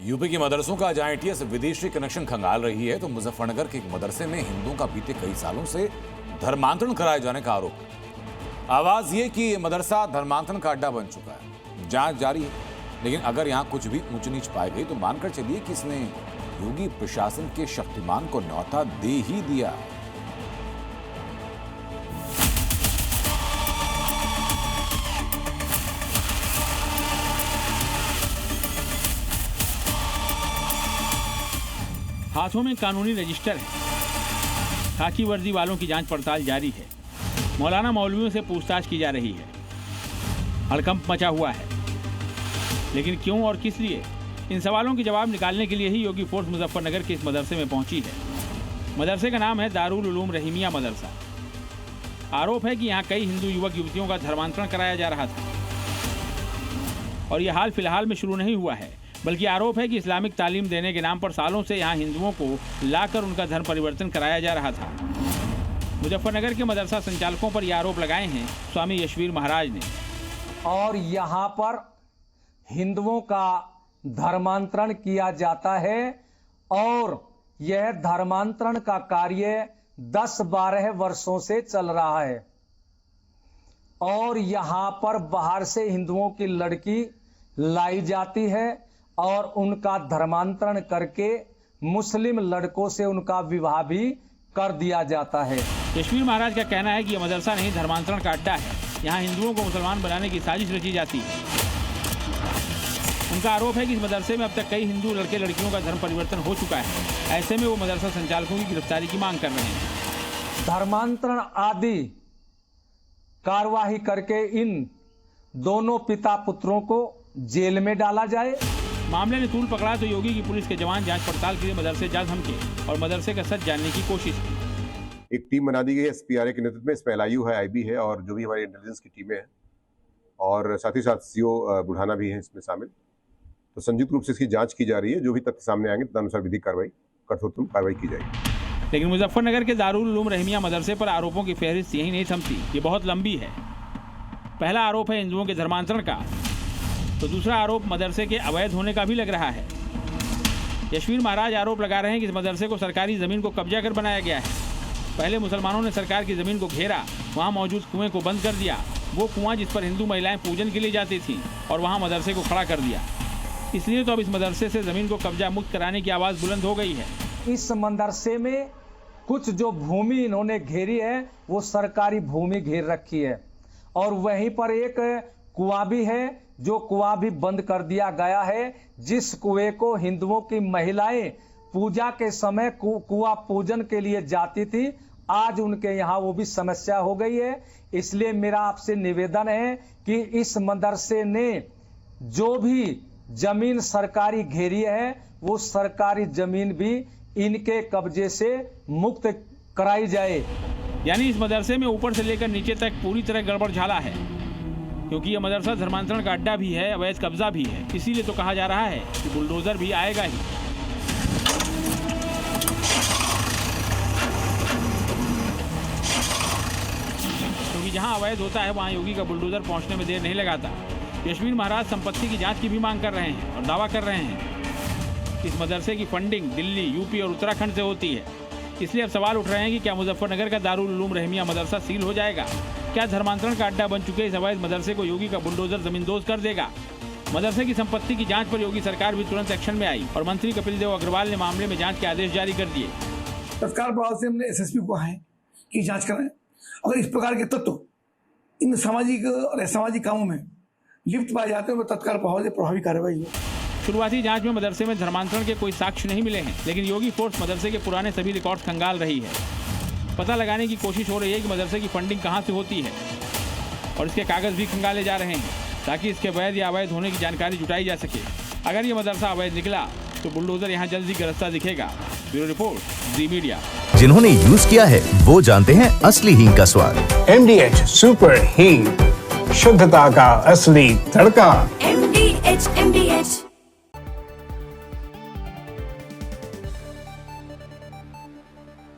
UP के मदरसों का जहां एटीएस विदेशी कनेक्शन खंगाल रही है, तो मुजफ्फरनगर के एक मदरसे में हिंदुओं का बीते कई सालों से धर्मांतरण कराए जाने का आरोप। आवाज ये कि मदरसा धर्मांतरण का अड्डा बन चुका है। जांच जारी है, लेकिन अगर यहां कुछ भी ऊंच नीच पाई गई तो मानकर चलिए कि इसने योगी प्रशासन के शक्तिमान को न्यौता दे ही दिया। हाथों में कानूनी रजिस्टर है। खाकी वर्दी वालों की जांच पड़ताल जारी है। मौलाना मौलवियों से पूछताछ की जा रही है। हड़कंप मचा हुआ है, लेकिन क्यों और किस लिए? इन सवालों के जवाब निकालने के लिए ही योगी फोर्स मुजफ्फरनगर के इस मदरसे में पहुंची है। मदरसे का नाम है दारुल उलूम रहीमिया मदरसा। आरोप है कि यहाँ कई हिंदू युवक युवतियों का धर्मांतरण कराया जा रहा था, और यह हाल फिलहाल में शुरू नहीं हुआ है, बल्कि आरोप है कि इस्लामिक तालीम देने के नाम पर सालों से यहाँ हिंदुओं को लाकर उनका धर्म परिवर्तन कराया जा रहा था। मुजफ्फरनगर के मदरसा संचालकों पर यह आरोप लगाए हैं स्वामी यशवीर महाराज ने। और यहाँ पर हिंदुओं का धर्मांतरण किया जाता है, और यह धर्मांतरण का कार्य 10-12 वर्षों से चल रहा है। और यहाँ पर बाहर से हिंदुओं की लड़की लाई जाती है और उनका धर्मांतरण करके मुस्लिम लड़कों से उनका विवाह भी कर दिया जाता है। यशवीर महाराज का कहना है कि यह मदरसा नहीं धर्मांतरण का अड्डा है। यहाँ हिंदुओं को मुसलमान बनाने की साजिश रची जाती है। उनका आरोप है कि इस मदरसे में अब तक कई हिंदू लड़के लड़कियों का धर्म परिवर्तन हो चुका है। ऐसे में वो मदरसा संचालकों की गिरफ्तारी की मांग कर रहे हैं। धर्मांतरण आदि कार्यवाही करके इन दोनों पिता पुत्रों को जेल में डाला जाए। मामले ने तूल पकड़ा तो योगी की पुलिस के जवान जांच पड़ताल के लिए मदरसे जा धमके और मदरसे का सच जानने की कोशिश की। एक टीम बना दी गई है एसपीआरए के नेतृत्व में। इसमें LIU है, IB है और जो भी हमारी इंटेलिजेंस की टीमें हैं, और साथ ही साथ CO बुढ़ाना भी है इसमें शामिल। तो संयुक्त रूप से इसकी जांच की जा रही है। जो भी तथ्य सामने आएंगे तदनुसार विधिक कार्रवाई कठोरतम कार्रवाई की जाएगी। लेकिन मुजफ्फरनगर के दारुल उलूम रहीमिया मदरसे पर आरोपों की फहरिस्त यही नहीं थमती। ये बहुत लंबी है। पहला आरोप है हिंदुओं के धर्मांतरण का, तो दूसरा आरोप मदरसे के अवैध होने का भी लग रहा है। यशवीर महाराज आरोप लगा रहे हैं कि इस मदरसे को सरकारी जमीन को कब्जा कर बनाया गया है। पहले मुसलमानों ने सरकार की जमीन को घेरा, वहां मौजूद कुएं को बंद कर दिया, वो कुआं जिस पर हिंदू महिलाएं पूजन के लिए जाती थीं, और वहां मदरसे को खड़ा कर दिया। इसलिए तो अब इस मदरसे से जमीन को कब्जा मुक्त कराने की आवाज बुलंद हो गई है। इस मदरसे में कुछ जो भूमि इन्होंने घेरी है वो सरकारी भूमि घेर रखी है, और वहीं पर एक कुआं भी है जो कुआं भी बंद कर दिया गया है, जिस कुएं को हिंदुओं की महिलाएं पूजा के समय कुआं पूजन के लिए जाती थी। आज उनके यहाँ वो भी समस्या हो गई है। इसलिए मेरा आपसे निवेदन है कि इस मदरसे ने जो भी जमीन सरकारी घेरी है वो सरकारी जमीन भी इनके कब्जे से मुक्त कराई जाए। यानी इस मदरसे में ऊपर से लेकर नीचे तक पूरी तरह गड़बड़ झाला है, क्योंकि यह मदरसा धर्मांतरण का अड्डा भी है, अवैध कब्जा भी है। इसीलिए तो कहा जा रहा है कि बुलडोजर भी आएगा ही। क्योंकि जहां अवैध होता है वहां योगी का बुलडोजर पहुंचने में देर नहीं लगाता। यशवीर महाराज संपत्ति की जांच की भी मांग कर रहे हैं और दावा कर रहे हैं कि इस मदरसे की फंडिंग दिल्ली, यूपी और उत्तराखंड से होती है। इसलिए अब सवाल उठ रहे हैं कि क्या मुजफ्फरनगर का दारुल उलूम रहीमिया मदरसा सील हो जाएगा? क्या धर्मांतरण का अड्डा बन चुके इस अवैध मदरसे को योगी का बुलडोजर जमींदोज कर देगा? मदरसे की संपत्ति की जांच पर योगी सरकार भी तुरंत एक्शन में आई और मंत्री कपिल देव अग्रवाल ने मामले में जांच के आदेश जारी कर दिए। तत्काल प्रभाव से हमने SSP को है कि जांच कराएं। अगर इस प्रकार के तत्व इन सामाजिक और असामाजिक कामों में लिप्त पाए जाते हैं तो तत्काल प्रभाव से प्रभावी कार्रवाई हो। शुरुआती जांच में मदरसे में धर्मांतरण के कोई साक्ष्य नहीं मिले हैं, लेकिन योगी फोर्स मदरसे के पुराने सभी रिकॉर्ड्स खंगाल रही है। पता लगाने की कोशिश हो रही है कि मदरसे की फंडिंग कहां से होती है, और इसके कागज भी खंगाले जा रहे हैं ताकि इसके वैध या अवैध होने की जानकारी जुटाई जा सके। अगर ये मदरसा अवैध निकला तो बुलडोजर यहाँ जल्द ही गरजता दिखेगा। ब्यूरो रिपोर्ट, जी मीडिया। जिन्होंने यूज किया है वो जानते हैं असली हींग का स्वाद। MDH सुपर हींग, शुद्धता का असली तड़का। MDH